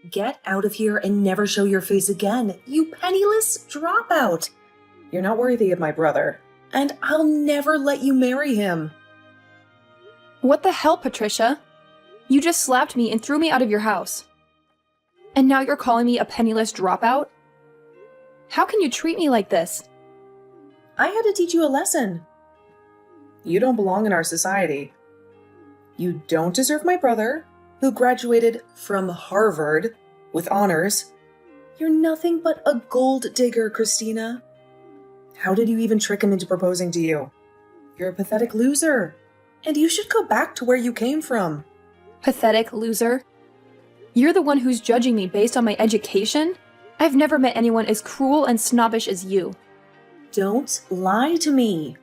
Get out of here and never show your face again, you penniless dropout. You're not worthy of my brother, and I'll never let you marry him. What the hell, Patricia? You just slapped me and threw me out of your house. And now you're calling me a penniless dropout? How can you treat me like this? I had to teach you a lesson. You don't belong in our society. You don't deserve my brother, who graduated from Harvard with honors. You're nothing but a gold digger, Christina. How did you even trick him into proposing to you? You're a pathetic loser, and you should go back to where you came from. Pathetic loser? You're the one who's judging me based on my education? I've never met anyone as cruel and snobbish as you. Don't lie to me.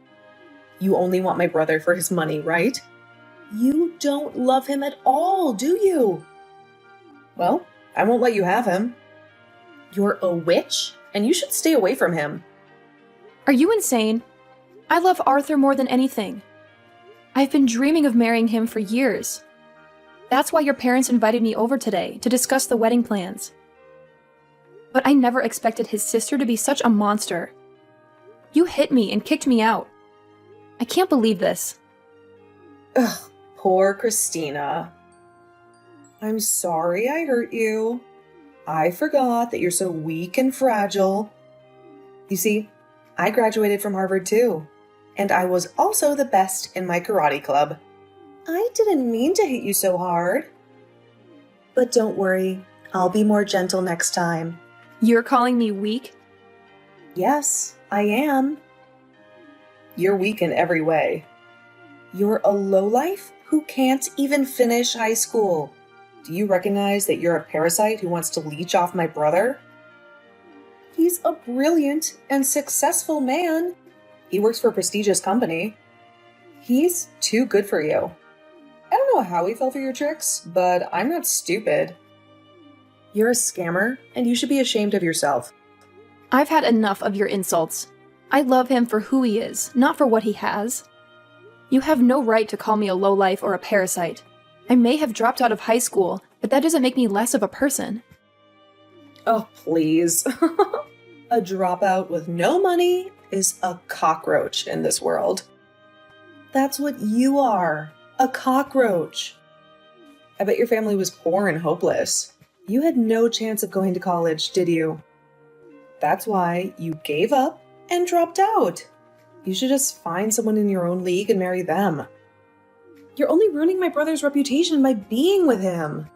You only want my brother for his money, right? You don't love him at all, do you? Well, I won't let you have him. You're a witch, and you should stay away from him. Are you insane? I love Arthur more than anything. I've been dreaming of marrying him for years. That's why your parents invited me over today to discuss the wedding plans. But I never expected his sister to be such a monster. You hit me and kicked me out. I can't believe this. Ugh, poor Christina. I'm sorry I hurt you. I forgot that you're so weak and fragile. You see, I graduated from Harvard too, and I was also the best in my karate club. I didn't mean to hit you so hard. But don't worry, I'll be more gentle next time. You're calling me weak? Yes, I am. You're weak in every way. You're a lowlife who can't even finish high school. Do you recognize that you're a parasite who wants to leech off my brother? He's a brilliant and successful man. He works for a prestigious company. He's too good for you. I don't know how he fell for your tricks, but I'm not stupid. You're a scammer, and you should be ashamed of yourself. I've had enough of your insults. I love him for who he is, not for what he has. You have no right to call me a lowlife or a parasite. I may have dropped out of high school, but that doesn't make me less of a person. Oh, please. A dropout with no money is a cockroach in this world. That's what you are, a cockroach. I bet your family was poor and hopeless. You had no chance of going to college, did you? That's why you gave up and dropped out. You should just find someone in your own league and marry them. You're only ruining my brother's reputation by being with him.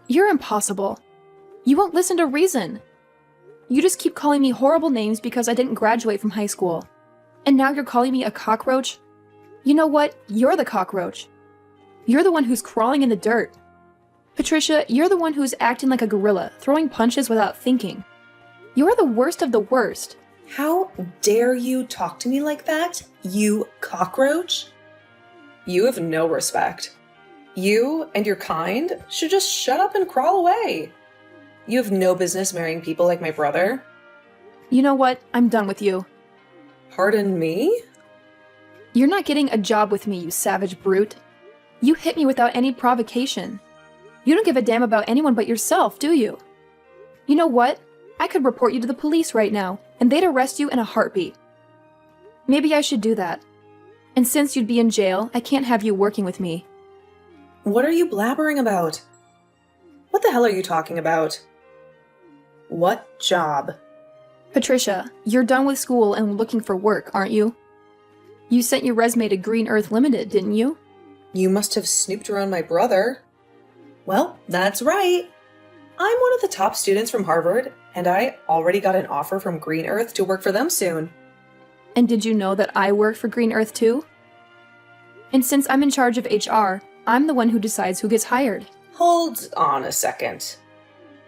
You're impossible. You won't listen to reason. You just keep calling me horrible names because I didn't graduate from high school. And now you're calling me a cockroach? You know what? You're the cockroach. You're the one who's crawling in the dirt. Patricia, you're the one who's acting like a gorilla, throwing punches without thinking. You're the worst of the worst. How dare you talk to me like that, you cockroach? You have no respect. You and your kind should just shut up and crawl away. You have no business marrying people like my brother. You know what? I'm done with you. Pardon me? You're not getting a job with me, you savage brute. You hit me without any provocation. You don't give a damn about anyone but yourself, do you? You know what? I could report you to the police right now, and they'd arrest you in a heartbeat. Maybe I should do that. And since you'd be in jail, I can't have you working with me. What are you blabbering about? What the hell are you talking about? What job? Patricia, you're done with school and looking for work, aren't you? You sent your resume to Green Earth Limited, didn't you? You must have snooped around my brother. Well, that's right. I'm one of the top students from Harvard, and I already got an offer from Green Earth to work for them soon. And did you know that I work for Green Earth too? And since I'm in charge of HR, I'm the one who decides who gets hired. Hold on a second.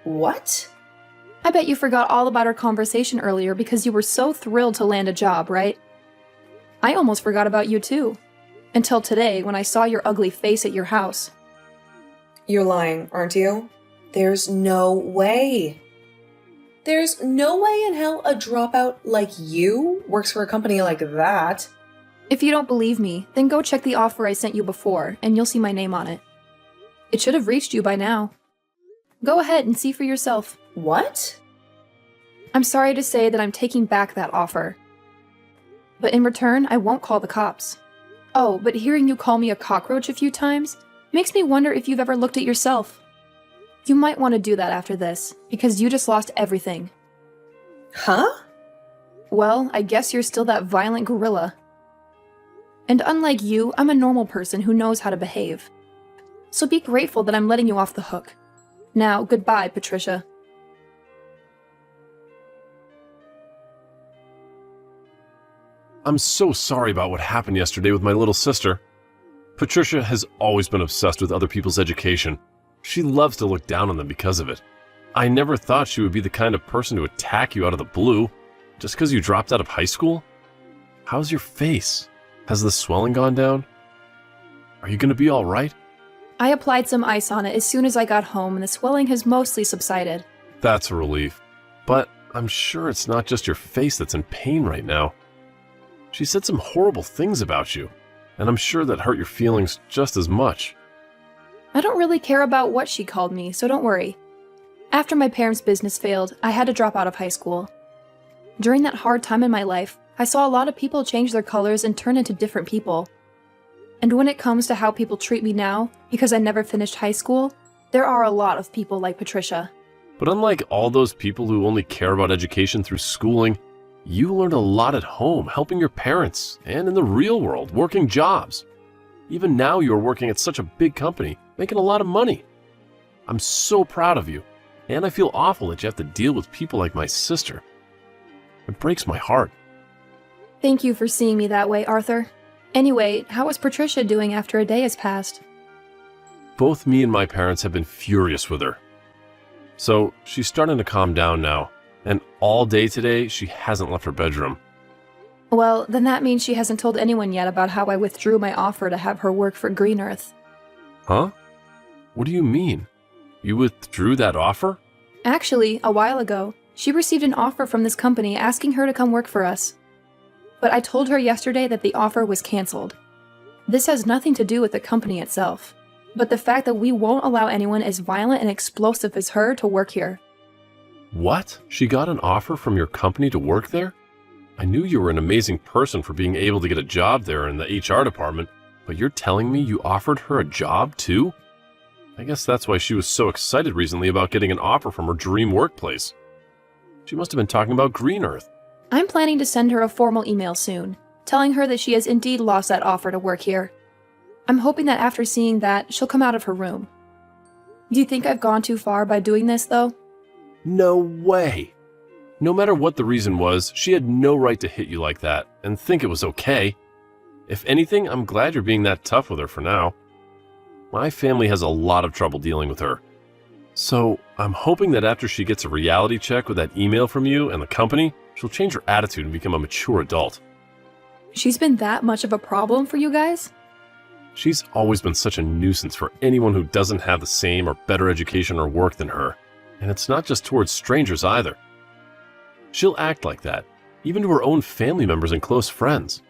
What? I bet you forgot all about our conversation earlier because you were so thrilled to land a job, right? I almost forgot about you too. Until today, when I saw your ugly face at your house. You're lying, aren't you? There's no way. There's no way in hell a dropout like you works for a company like that. If you don't believe me, then go check the offer I sent you before, and you'll see my name on it. It should have reached you by now. Go ahead and see for yourself. What? I'm sorry to say that I'm taking back that offer. But in return, I won't call the cops. Oh, but hearing you call me a cockroach a few times makes me wonder if you've ever looked at yourself. You might want to do that after this, because you just lost everything. Huh? Well, I guess you're still that violent gorilla. And unlike you, I'm a normal person who knows how to behave. So be grateful that I'm letting you off the hook. Now, goodbye, Patricia. I'm so sorry about what happened yesterday with my little sister. Patricia has always been obsessed with other people's education. She loves to look down on them because of it. I never thought she would be the kind of person to attack you out of the blue, just because you dropped out of high school. How's your face? Has the swelling gone down? Are you going to be all right? I applied some ice on it as soon as I got home, and the swelling has mostly subsided. That's a relief. But I'm sure it's not just your face that's in pain right now. She said some horrible things about you, and I'm sure that hurt your feelings just as much. I don't really care about what she called me, so don't worry. After my parents' business failed, I had to drop out of high school. During that hard time in my life, I saw a lot of people change their colors and turn into different people. And when it comes to how people treat me now, because I never finished high school, there are a lot of people like Patricia. But unlike all those people who only care about education through schooling, you learned a lot at home, helping your parents, and in the real world, working jobs. Even now you are working at such a big company, making a lot of money. I'm so proud of you, and I feel awful that you have to deal with people like my sister. It breaks my heart. Thank you for seeing me that way, Arthur. Anyway, how is Patricia doing after a day has passed? Both me and my parents have been furious with her. So she's starting to calm down now, and all day today she hasn't left her bedroom. Well, then that means she hasn't told anyone yet about how I withdrew my offer to have her work for Green Earth. Huh? What do you mean? You withdrew that offer? Actually, a while ago, she received an offer from this company asking her to come work for us. But I told her yesterday that the offer was canceled. This has nothing to do with the company itself, but the fact that we won't allow anyone as violent and explosive as her to work here. What? She got an offer from your company to work there? I knew you were an amazing person for being able to get a job there in the HR department, but you're telling me you offered her a job too? I guess that's why she was so excited recently about getting an offer from her dream workplace. She must have been talking about Green Earth. I'm planning to send her a formal email soon, telling her that she has indeed lost that offer to work here. I'm hoping that after seeing that, she'll come out of her room. Do you think I've gone too far by doing this, though? No way! No matter what the reason was, she had no right to hit you like that and think it was okay. If anything, I'm glad you're being that tough with her for now. My family has a lot of trouble dealing with her. So, I'm hoping that after she gets a reality check with that email from you and the company, she'll change her attitude and become a mature adult. She's been that much of a problem for you guys? She's always been such a nuisance for anyone who doesn't have the same or better education or work than her. And it's not just towards strangers either. She'll act like that, even to her own family members and close friends.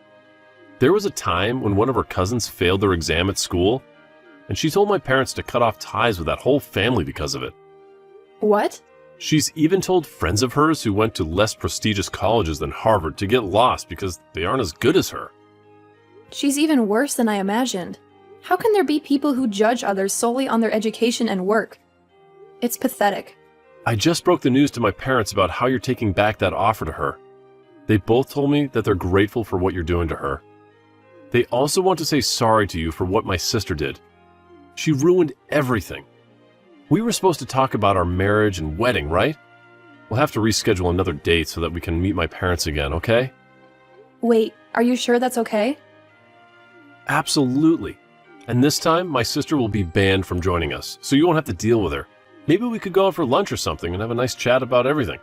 There was a time when one of her cousins failed their exam at school, and she told my parents to cut off ties with that whole family because of it. What? She's even told friends of hers who went to less prestigious colleges than Harvard to get lost because they aren't as good as her. She's even worse than I imagined. How can there be people who judge others solely on their education and work? It's pathetic. I just broke the news to my parents about how you're taking back that offer to her. They both told me that they're grateful for what you're doing to her. They also want to say sorry to you for what my sister did. She ruined everything. We were supposed to talk about our marriage and wedding, right? We'll have to reschedule another date so that we can meet my parents again, okay? Wait, are you sure that's okay? Absolutely. And this time, my sister will be banned from joining us, so you won't have to deal with her. Maybe we could go out for lunch or something and have a nice chat about everything.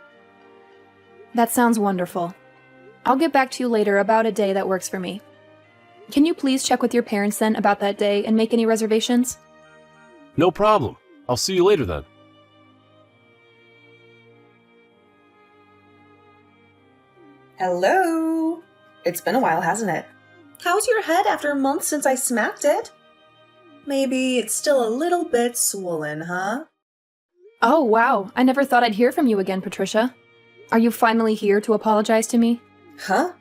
That sounds wonderful. I'll get back to you later about a day that works for me. Can you please check with your parents then about that day and make any reservations? No problem. I'll see you later then. Hello? It's been a while, hasn't it? How's your head after months since I smacked it? Maybe it's still a little bit swollen, huh? Oh, wow. I never thought I'd hear from you again, Patricia. Are you finally here to apologize to me? Huh?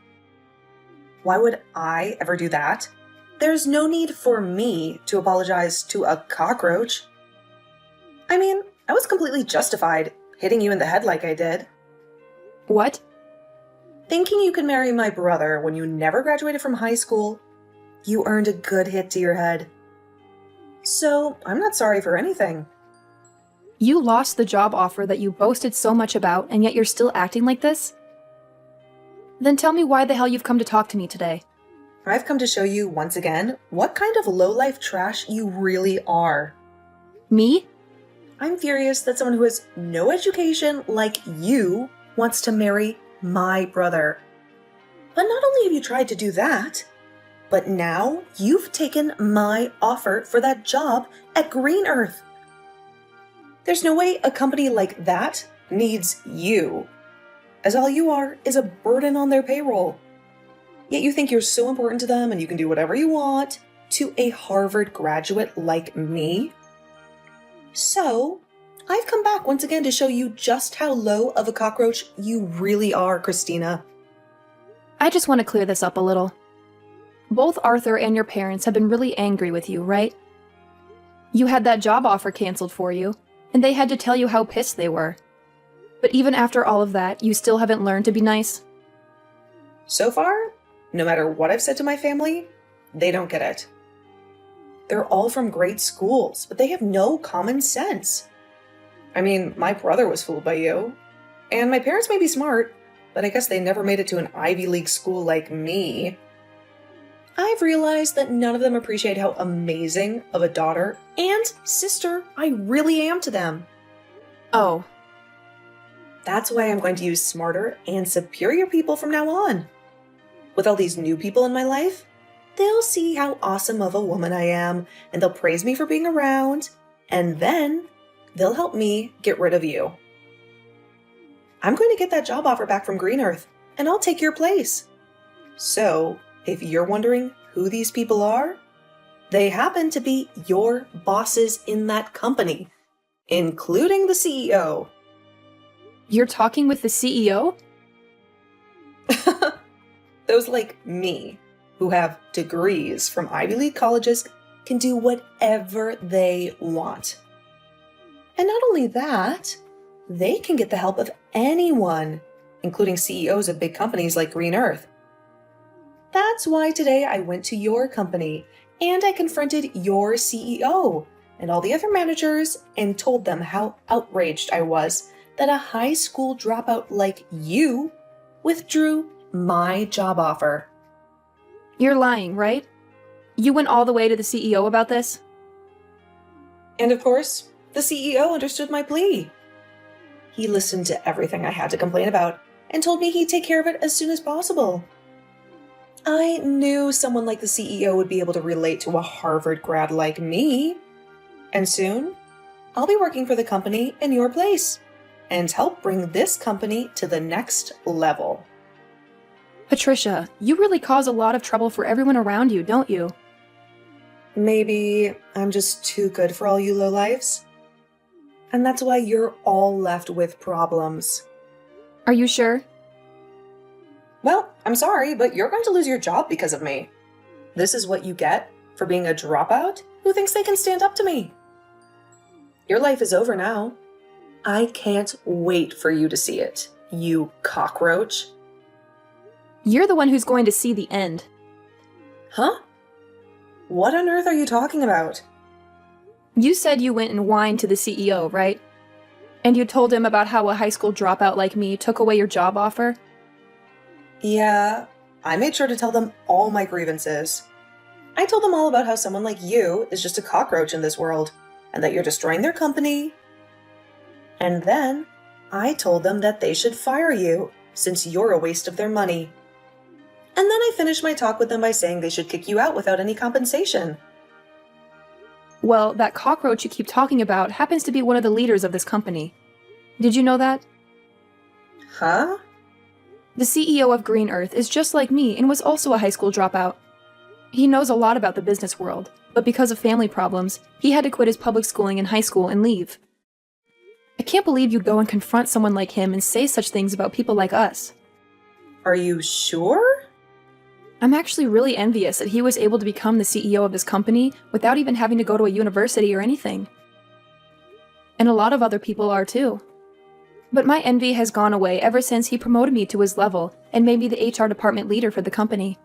Why would I ever do that? There's no need for me to apologize to a cockroach. I mean, I was completely justified hitting you in the head like I did. What? Thinking you could marry my brother when you never graduated from high school, you earned a good hit to your head. So, I'm not sorry for anything. You lost the job offer that you boasted so much about, and yet you're still acting like this? Then tell me why the hell you've come to talk to me today. I've come to show you once again what kind of low-life trash you really are. Me? I'm furious that someone who has no education like you wants to marry my brother. But not only have you tried to do that, but now you've taken my offer for that job at Green Earth. There's no way a company like that needs you, as all you are is a burden on their payroll. Yet you think you're so important to them and you can do whatever you want to a Harvard graduate like me? So, I've come back once again to show you just how low of a cockroach you really are, Christina. I just want to clear this up a little. Both Arthur and your parents have been really angry with you, right? You had that job offer canceled for you, and they had to tell you how pissed they were. But even after all of that, you still haven't learned to be nice? So far, no matter what I've said to my family, they don't get it. They're all from great schools, but they have no common sense. I mean, my brother was fooled by you. And my parents may be smart, but I guess they never made it to an Ivy League school like me. I've realized that none of them appreciate how amazing of a daughter and sister I really am to them. Oh. That's why I'm going to use smarter and superior people from now on. With all these new people in my life, they'll see how awesome of a woman I am, and they'll praise me for being around, and then they'll help me get rid of you. I'm going to get that job offer back from Green Earth, and I'll take your place. So, if you're wondering who these people are, they happen to be your bosses in that company, including the CEO. You're talking with the CEO? Those like me, who have degrees from Ivy League colleges, can do whatever they want. And not only that, they can get the help of anyone, including CEOs of big companies like Green Earth. That's why today I went to your company and I confronted your CEO and all the other managers and told them how outraged I was that a high school dropout like you withdrew my job offer. You're lying, right? You went all the way to the CEO about this? And of course, the CEO understood my plea. He listened to everything I had to complain about and told me he'd take care of it as soon as possible. I knew someone like the CEO would be able to relate to a Harvard grad like me. And soon, I'll be working for the company in your place and help bring this company to the next level. Patricia, you really cause a lot of trouble for everyone around you, don't you? Maybe I'm just too good for all you lowlifes? And that's why you're all left with problems. Are you sure? Well, I'm sorry, but you're going to lose your job because of me. This is what you get for being a dropout who thinks they can stand up to me. Your life is over now. I can't wait for you to see it, you cockroach. You're the one who's going to see the end. Huh? What on earth are you talking about? You said you went and whined to the CEO, right? And you told him about how a high school dropout like me took away your job offer? Yeah, I made sure to tell them all my grievances. I told them all about how someone like you is just a cockroach in this world, and that you're destroying their company. And then, I told them that they should fire you, since you're a waste of their money. And then I finished my talk with them by saying they should kick you out without any compensation. Well, that cockroach you keep talking about happens to be one of the leaders of this company. Did you know that? Huh? The CEO of Green Earth is just like me and was also a high school dropout. He knows a lot about the business world, but because of family problems, he had to quit his public schooling in high school and leave. I can't believe you'd go and confront someone like him and say such things about people like us. Are you sure? I'm actually really envious that he was able to become the CEO of his company without even having to go to a university or anything. And a lot of other people are too. But my envy has gone away ever since he promoted me to his level and made me the HR department leader for the company.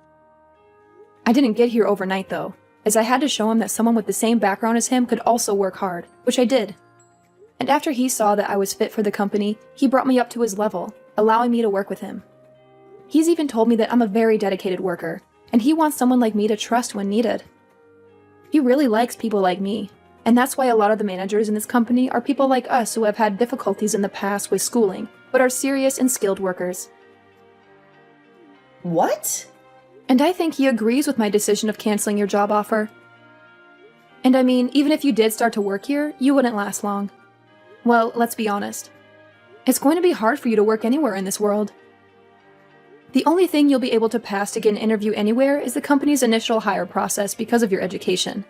I didn't get here overnight though, as I had to show him that someone with the same background as him could also work hard, which I did. And after he saw that I was fit for the company, he brought me up to his level, allowing me to work with him. He's even told me that I'm a very dedicated worker, and he wants someone like me to trust when needed. He really likes people like me, and that's why a lot of the managers in this company are people like us who have had difficulties in the past with schooling, but are serious and skilled workers. What? And I think he agrees with my decision of canceling your job offer. And I mean, even if you did start to work here, you wouldn't last long. Well, let's be honest. It's going to be hard for you to work anywhere in this world. The only thing you'll be able to pass to get an interview anywhere is the company's initial hire process because of your education.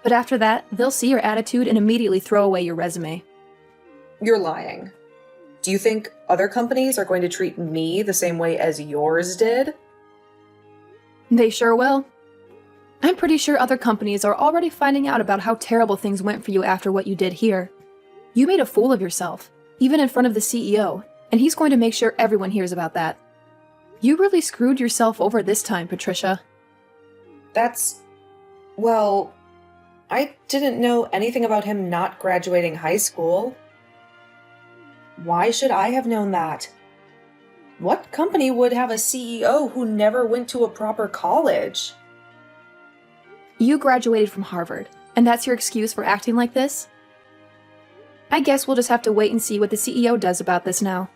But after that, they'll see your attitude and immediately throw away your resume. You're lying. Do you think other companies are going to treat me the same way as yours did? They sure will. I'm pretty sure other companies are already finding out about how terrible things went for you after what you did here. You made a fool of yourself, even in front of the CEO, and he's going to make sure everyone hears about that. You really screwed yourself over this time, Patricia. Well, I didn't know anything about him not graduating high school. Why should I have known that? What company would have a CEO who never went to a proper college? You graduated from Harvard, and that's your excuse for acting like this? I guess we'll just have to wait and see what the CEO does about this now.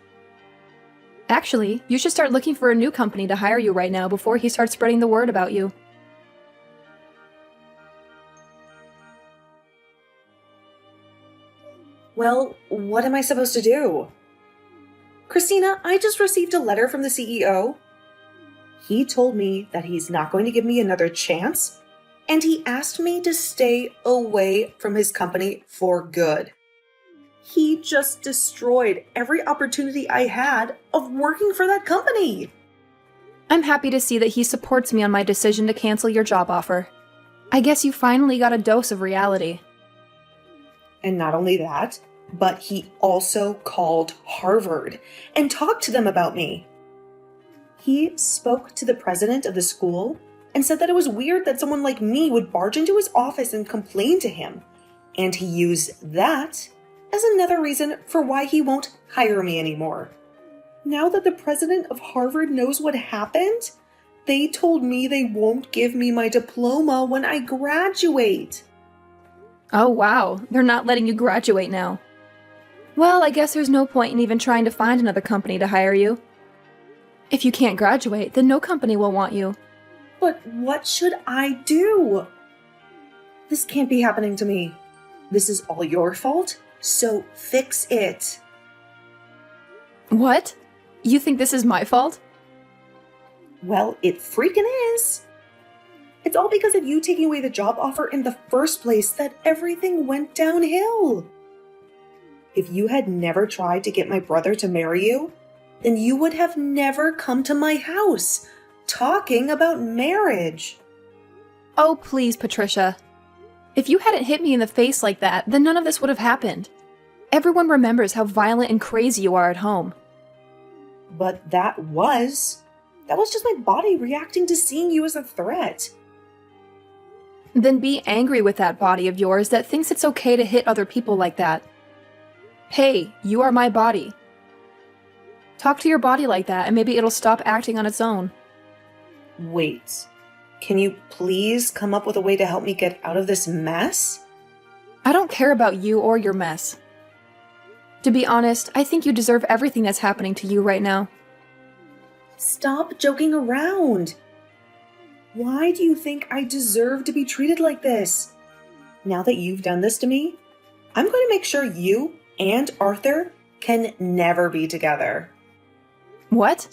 Actually, you should start looking for a new company to hire you right now before he starts spreading the word about you. Well, what am I supposed to do? Christina, I just received a letter from the CEO. He told me that he's not going to give me another chance, and he asked me to stay away from his company for good. He just destroyed every opportunity I had of working for that company. I'm happy to see that he supports me on my decision to cancel your job offer. I guess you finally got a dose of reality. And not only that, but he also called Harvard and talked to them about me. He spoke to the president of the school and said that it was weird that someone like me would barge into his office and complain to him. And he used that as another reason for why he won't hire me anymore. Now that the president of Harvard knows what happened, they told me they won't give me my diploma when I graduate. Oh wow, they're not letting you graduate now. Well, I guess there's no point in even trying to find another company to hire you. If you can't graduate, then no company will want you. But what should I do? This can't be happening to me. This is all your fault, so fix it. What? You think this is my fault? Well, it freaking is. It's all because of you taking away the job offer in the first place that everything went downhill. If you had never tried to get my brother to marry you, then you would have never come to my house talking about marriage. Oh, please, Patricia. If you hadn't hit me in the face like that, then none of this would have happened. Everyone remembers how violent and crazy you are at home. But that was just my body reacting to seeing you as a threat. Then be angry with that body of yours that thinks it's okay to hit other people like that. Hey, you are my body. Talk to your body like that and maybe it'll stop acting on its own. Wait, can you please come up with a way to help me get out of this mess? I don't care about you or your mess. To be honest, I think you deserve everything that's happening to you right now. Stop joking around. Why do you think I deserve to be treated like this? Now that you've done this to me, I'm going to make sure you and Arthur can never be together. What?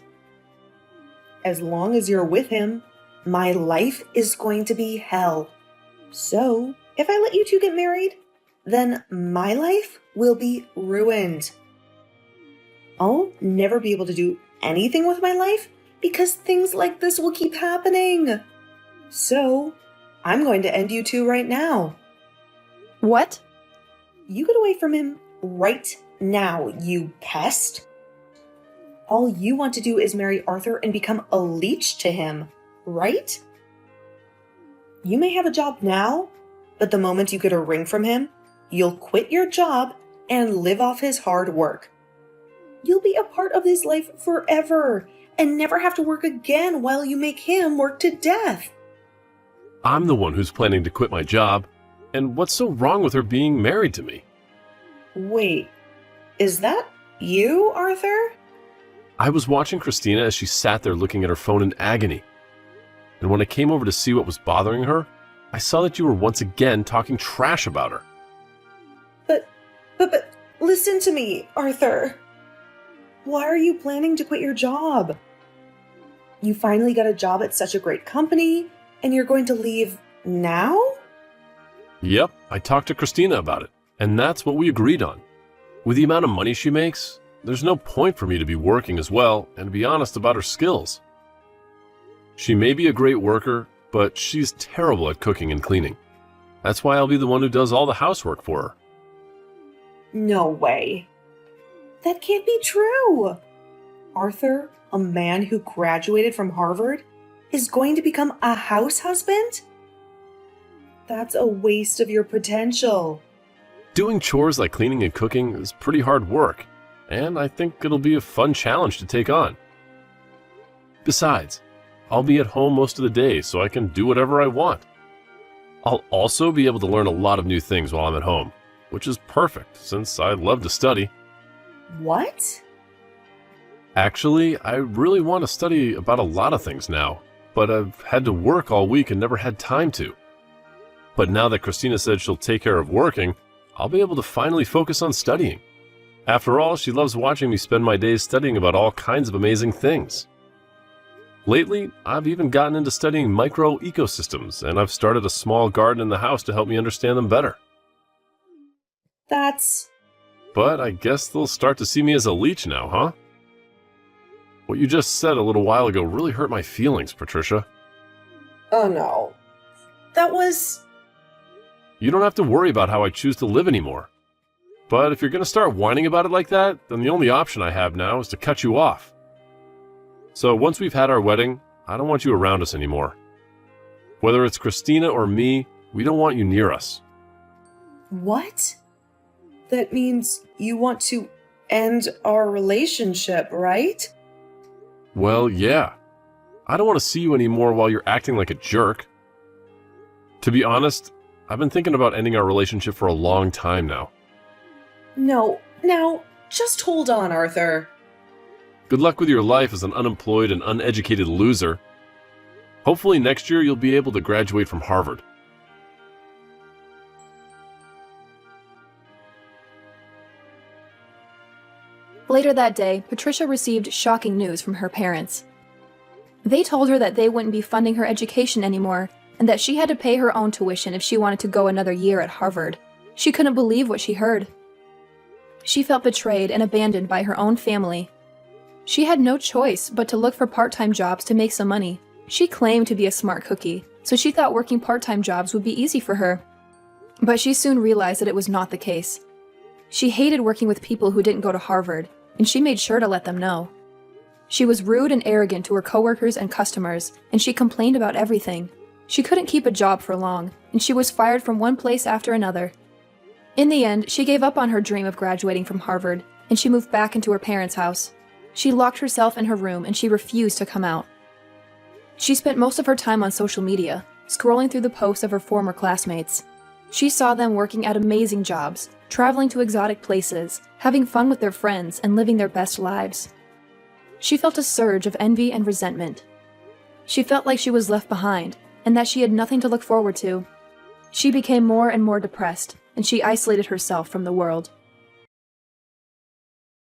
As long as you're with him, my life is going to be hell. So, if I let you two get married, then my life will be ruined. I'll never be able to do anything with my life because things like this will keep happening. So, I'm going to end you two right now. What? You get away from him right now, you pest. All you want to do is marry Arthur and become a leech to him, right? You may have a job now, but the moment you get a ring from him, you'll quit your job and live off his hard work. You'll be a part of his life forever and never have to work again while you make him work to death. I'm the one who's planning to quit my job, and what's so wrong with her being married to me? Wait, is that you, Arthur? I was watching Christina as she sat there looking at her phone in agony. And when I came over to see what was bothering her, I saw that you were once again talking trash about her. But listen to me, Arthur. Why are you planning to quit your job? You finally got a job at such a great company, and you're going to leave now? Yep, I talked to Christina about it, and that's what we agreed on. With the amount of money she makes, there's no point for me to be working as well and to be honest about her skills. She may be a great worker, but she's terrible at cooking and cleaning. That's why I'll be the one who does all the housework for her. No way. That can't be true. Arthur, a man who graduated from Harvard, is going to become a house husband? That's a waste of your potential. Doing chores like cleaning and cooking is pretty hard work, and I think it'll be a fun challenge to take on. Besides, I'll be at home most of the day so I can do whatever I want. I'll also be able to learn a lot of new things while I'm at home, which is perfect since I love to study. What? Actually, I really want to study about a lot of things now, but I've had to work all week and never had time to. But now that Christina said she'll take care of working, I'll be able to finally focus on studying. After all, she loves watching me spend my days studying about all kinds of amazing things. Lately, I've even gotten into studying microecosystems, and I've started a small garden in the house to help me understand them better. But I guess they'll start to see me as a leech now, huh? What you just said a little while ago really hurt my feelings, Patricia. Oh no. That was... You don't have to worry about how I choose to live anymore. But if you're going to start whining about it like that, then the only option I have now is to cut you off. So once we've had our wedding, I don't want you around us anymore. Whether it's Christina or me, we don't want you near us. What? That means you want to end our relationship, right? Well, yeah. I don't want to see you anymore while you're acting like a jerk. To be honest, I've been thinking about ending our relationship for a long time now. No, now, just hold on, Arthur. Good luck with your life as an unemployed and uneducated loser. Hopefully next year you'll be able to graduate from Harvard. Later that day, Patricia received shocking news from her parents. They told her that they wouldn't be funding her education anymore, and that she had to pay her own tuition if she wanted to go another year at Harvard. She couldn't believe what she heard. She felt betrayed and abandoned by her own family. She had no choice but to look for part-time jobs to make some money. She claimed to be a smart cookie, so she thought working part-time jobs would be easy for her. But she soon realized that it was not the case. She hated working with people who didn't go to Harvard, and she made sure to let them know. She was rude and arrogant to her coworkers and customers, and she complained about everything. She couldn't keep a job for long, and she was fired from one place after another. In the end, she gave up on her dream of graduating from Harvard, and she moved back into her parents' house. She locked herself in her room, and she refused to come out. She spent most of her time on social media, scrolling through the posts of her former classmates. She saw them working at amazing jobs, traveling to exotic places, having fun with their friends, and living their best lives. She felt a surge of envy and resentment. She felt like she was left behind, and that she had nothing to look forward to. She became more and more depressed, and she isolated herself from the world.